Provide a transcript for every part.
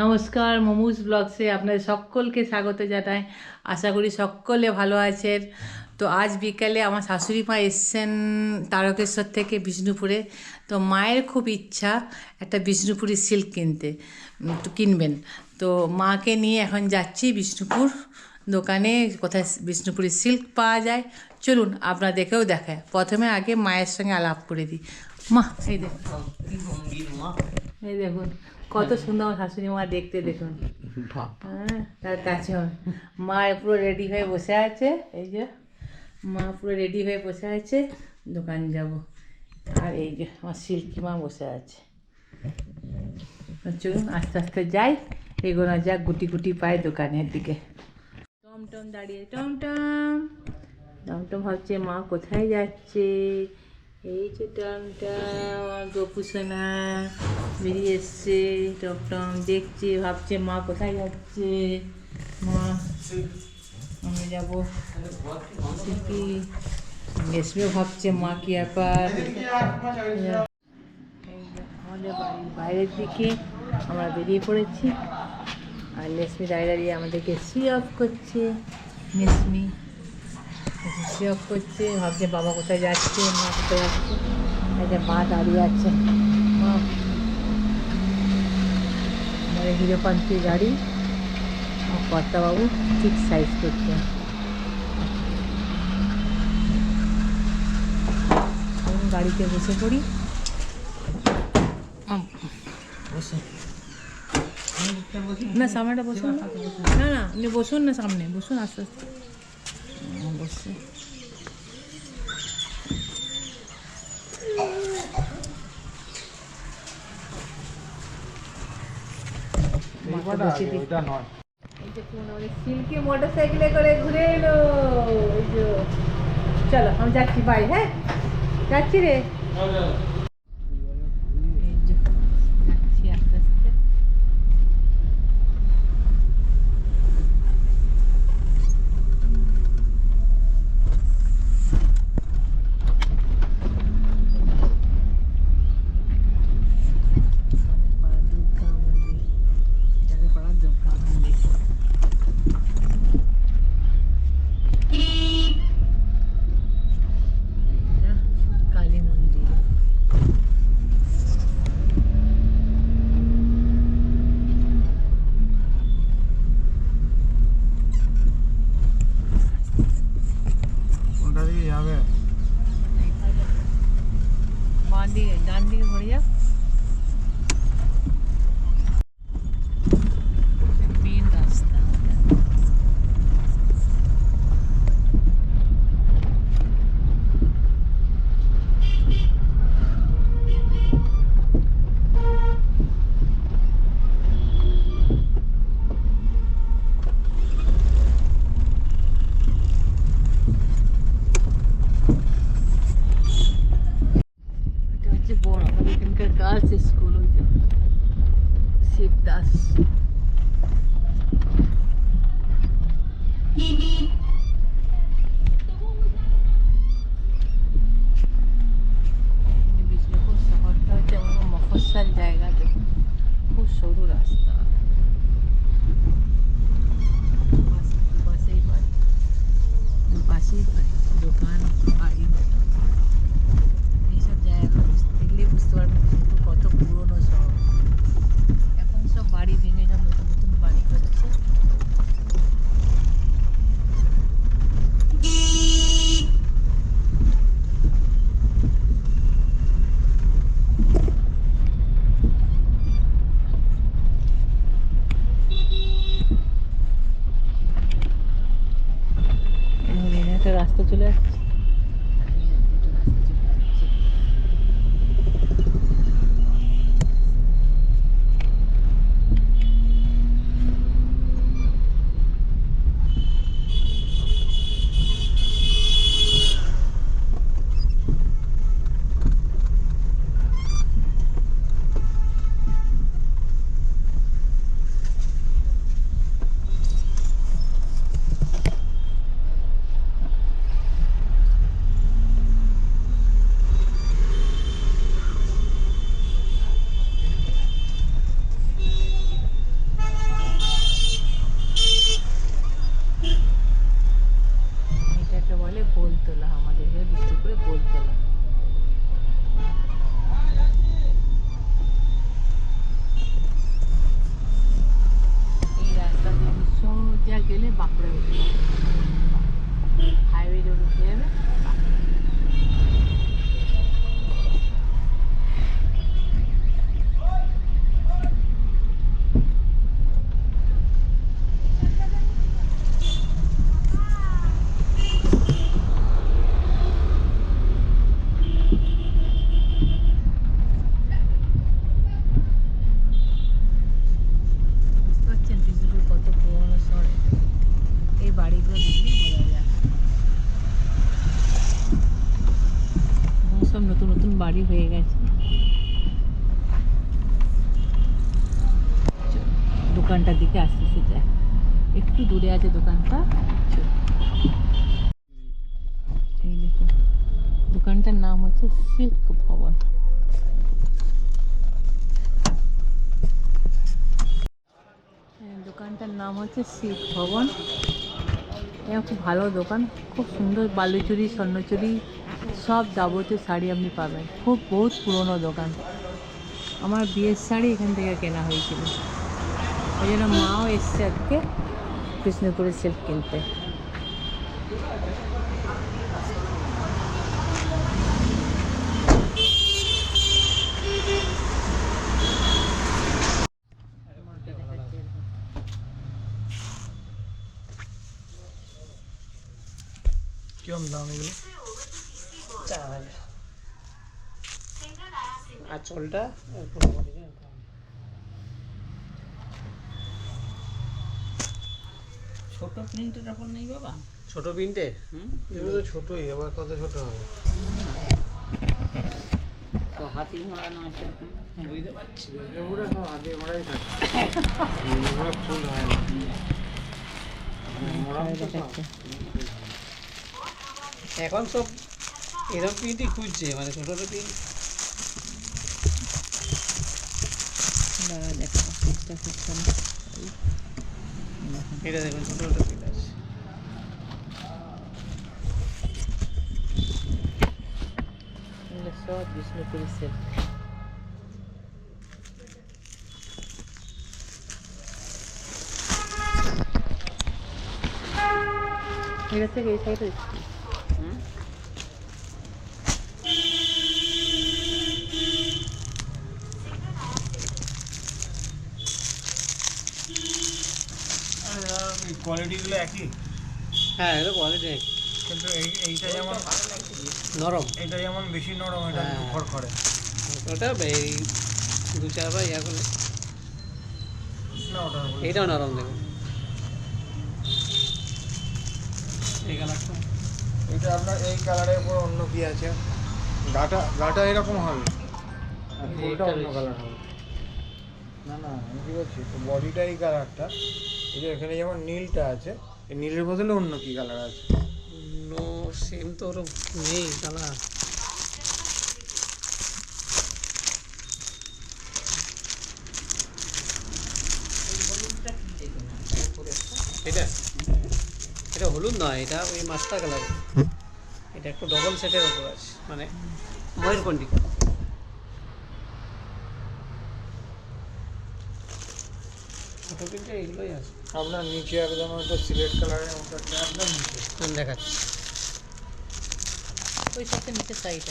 নমস্কার, মোমোস ব্লগসে আপনাদের সকলকে স্বাগত জানাই। আশা করি সকলে ভালো আছেন। তো আজ বিকালে আমার শাশুড়ি মা এসছেন তারকেশ্বর থেকে বিষ্ণুপুরে। তো মায়ের খুব ইচ্ছা একটা বিষ্ণুপুরি সিল্ক কিনতে, তো কিনবেন। তো মাকে নিয়ে এখন যাচ্ছি বিষ্ণুপুর দোকানে, কোথায় বিষ্ণুপুরি সিল্ক পাওয়া যায়। চলুন আপনারা দেখেও দেখায়। প্রথমে আগে মায়ের সঙ্গে আলাপ করে দিই। মা, এই দেখুন, এই দেখুন কত সুন্দর আমার শাশুড়ি মা দেখতে, দেখুন। হ্যাঁ, তার কাছে মা পুরো রেডি হয়ে বসে আছে। এই যে মা পুরো রেডি হয়ে বসে আছে, দোকান যাব। আর এই যে আমার সিল্কি মা বসে আছে। চলুন আস্তে আস্তে যাই, এগোনো যাক, গুটি গুটি পায় দোকানের দিকে। টমটম দাঁড়িয়ে, টমটম টমটম ভাবছে মা কোথায় যাচ্ছে। এই যে টমটম, গোপুসোনা বেরিয়ে এসছে। টমটম দেখছে, ভাবছে মা কোথায় যাচ্ছে। মা, আমি যাবো কি, এসবেও ভাবছে মা কি ব্যাপার। আমাদের বাড়ির বাইরের দিকে আমরা বেরিয়ে পড়েছি, আর লেসমি দাঁড়িয়ে দাঁড়িয়ে আমাদেরকে সি অফ করছে। লেসমি সি অফ করছে, ভাবছে বাবা কোথায় যাচ্ছে, মা কোথায় যাচ্ছে। একটা মা দাঁড়িয়ে আছে। মা, আমাদের হিরোপান্তি গাড়ি, কর্তাবাবু ঠিক সাইজ করছে। গাড়িতে বসে পড়ি, বসে না সামনেটা বসুন, না না আপনি বসুন না, সামনে বসুন, আস্তে আস্তে বসে। সিল্কি মোটর সাইকেলে করে ঘুরে এলো। চলো আমি যাচ্ছি, বাই। হ্যাঁ, যাচ্ছি রে। যাচ্ছি আস্তে আস্তে। কালী মন্দির, কোনটা দিয়ে যাবে? বাঁ দিকে, ডান দিকে ঘুরে যাও। মেন রাস্তা। এটা হচ্ছে বড় আমাদের এখানকার গার্লস স্কুল, ওই যে শিবদাস। বিষ্ণুপুর শহরটা হচ্ছে এমন মফস্বল জায়গা, দেখুন খুব সরু রাস্তা। পাশেই বাড়ি, পাশেই বাড়ি, দোকান, বাড়ি। এইসব জায়গা দেখলে বুঝতে পারবেন বিষ্ণুপুর কত পুরনো শহর। এখন সব বাড়ি ভেঙে সব নতুন নতুন বাড়ি করছে। একটা রাস্তা চলে যাচ্ছে। বাঁকুড়ে উঠে যাবে, হাইওয়ে রোড উঠে যাবে। বুঝতে পারছেন বিষ্ণুপুর কত পুরোনো শহর, এই বাড়িগুলো দেখলেই বোঝা যায়। এখন সব নতুন নতুন বাড়ি হয়ে গেছে। দোকানটার দিকে আস্তে আস্তে যায়, একটু দূরে আছে দোকানটা। এই দেখো, দোকানটার নাম হচ্ছে সিল্ক ভবন। দোকানটার নাম হচ্ছে সিল্ক ভবন। এটা খুব ভালো দোকান, খুব সুন্দর বালুচুরি, স্বর্ণচুরি, সব যাবতীয় শাড়ি আপনি পাবেন। খুব বহুত পুরনো দোকান। আমার বিয়ের শাড়ি এখান থেকে কেনা হয়েছিল, ওই জন্য মাও এসছে আজকে কৃষ্ণপুরে সিল্ক কিনতে। কিরম দাম এগুলো? 4,000 আঁচলটা ছোট প্রিন্টের ওপর নেই বাবা, ছোট প্রিন্টে। এগুলো তো ছোটই, আবার কত ছোট হবে? তো হাতি মোড়ানো আছে, বুঝতে পারছি। এগুলো সব আগে মোড়াই থাকে, এগুলো ফুল হয় না। মোড়ানো তো সব। এখন সব এরকম প্রিন্টই খুঁজছে, মানে ছোট ছোট প্রিন্ট। এটা দেখুন ছোট ছোট প্রিন্ট আছে। সব বিষ্ণুপুরি সিল্ক। এটা থেকে এই সাইডে কোয়ালিটিগুলো একই, হ্যাঁ এটা কোয়ালিটি কিন্তু এইটা যেমন নরম, এটা যেমন বেশি নরম, এটা একটু হ্যাঁ। খড়খড়ে। ওটা এই 2-4 বার ইয়া করলে না ওটা এইটাও নরম। দেখুন এই কালারটা, এটা আপনার এই কালারের উপর অন্য কি আছে? গাটা গাটা এরকম হবে, আর ফুলটা অন্য কালার হবে। না না, আমি কি বলছি, বডিটা এই কালারটা, এই যে এখানে যেমন নীলটা আছে, এই নীলের বদলে অন্য কি কালার আছে? নো সেম তো ওরকম নেই কালার। এটা এটা হলুদ নয়, এটা ওই মাস্টার কালার। এটা একটু ডবল সেটের ওপর আছে, মানে ময়ূরকণ্ঠী। ছোটো কিন্তু এইগুলোই আছে। আপনার নিচে একদম একটা সিলেট কালারের মতো একটা একদম নিচে। আমি দেখাচ্ছি। ওই সবচেয়ে নিচের সাইডে।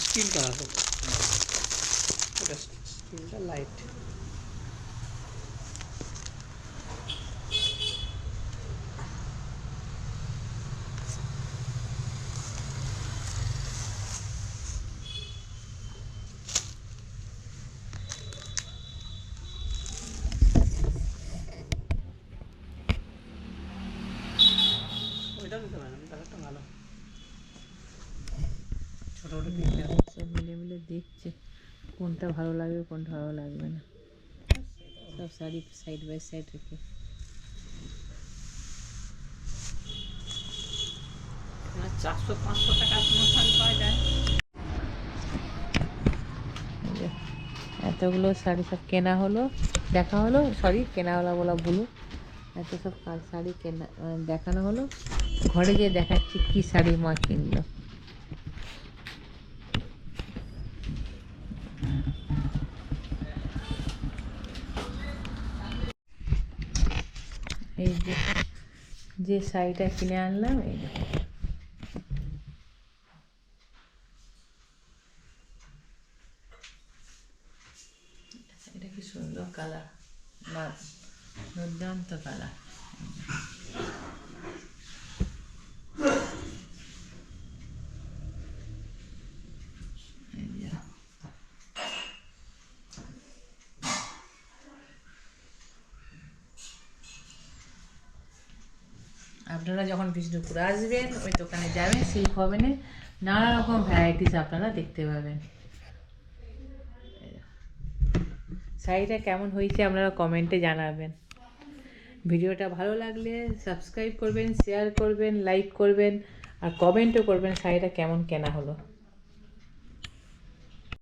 স্টিল কালার, এটা স্টিলটা লাইট। ওইটাও নিতে পারেন, কালারটা ভালো। ছোটো ছোটো প্রিন্টের সব মিলে মিলে দেখছে কোনটা ভালো লাগবে কোনটা ভালো লাগবে না, সব শাড়ি সাইড বাই সাইড রেখে। 400-500 টাকার কোনো শাড়ি পাওয়া যায়। এতগুলো শাড়ি সব কেনা হলো, দেখা হলো, সরি কেনা হলো বলা ভুলু, এত সব শাড়ি কেনা দেখানো হলো। ঘরে গিয়ে দেখাচ্ছি কী শাড়ি মা কিনলো। এই যে শাড়িটা কিনে আনলাম, এই দেখো। এটা কি সুন্দর কালার, না দুর্দান্ত কালার। আপনারা যখন বিষ্ণুপুর আসবেন ওই দোকানে যাবেন, সিল্ক ভবনে নানা রকম ভ্যারাইটিস আপনারা দেখতে পাবেন। শাড়িটা কেমন হয়েছে আপনারা কমেন্টে জানাবেন। ভিডিওটা ভালো লাগলে সাবস্ক্রাইব করবেন, শেয়ার করবেন, লাইক করবেন আর কমেন্টও করবেন শাড়িটা কেমন কেনা হলো।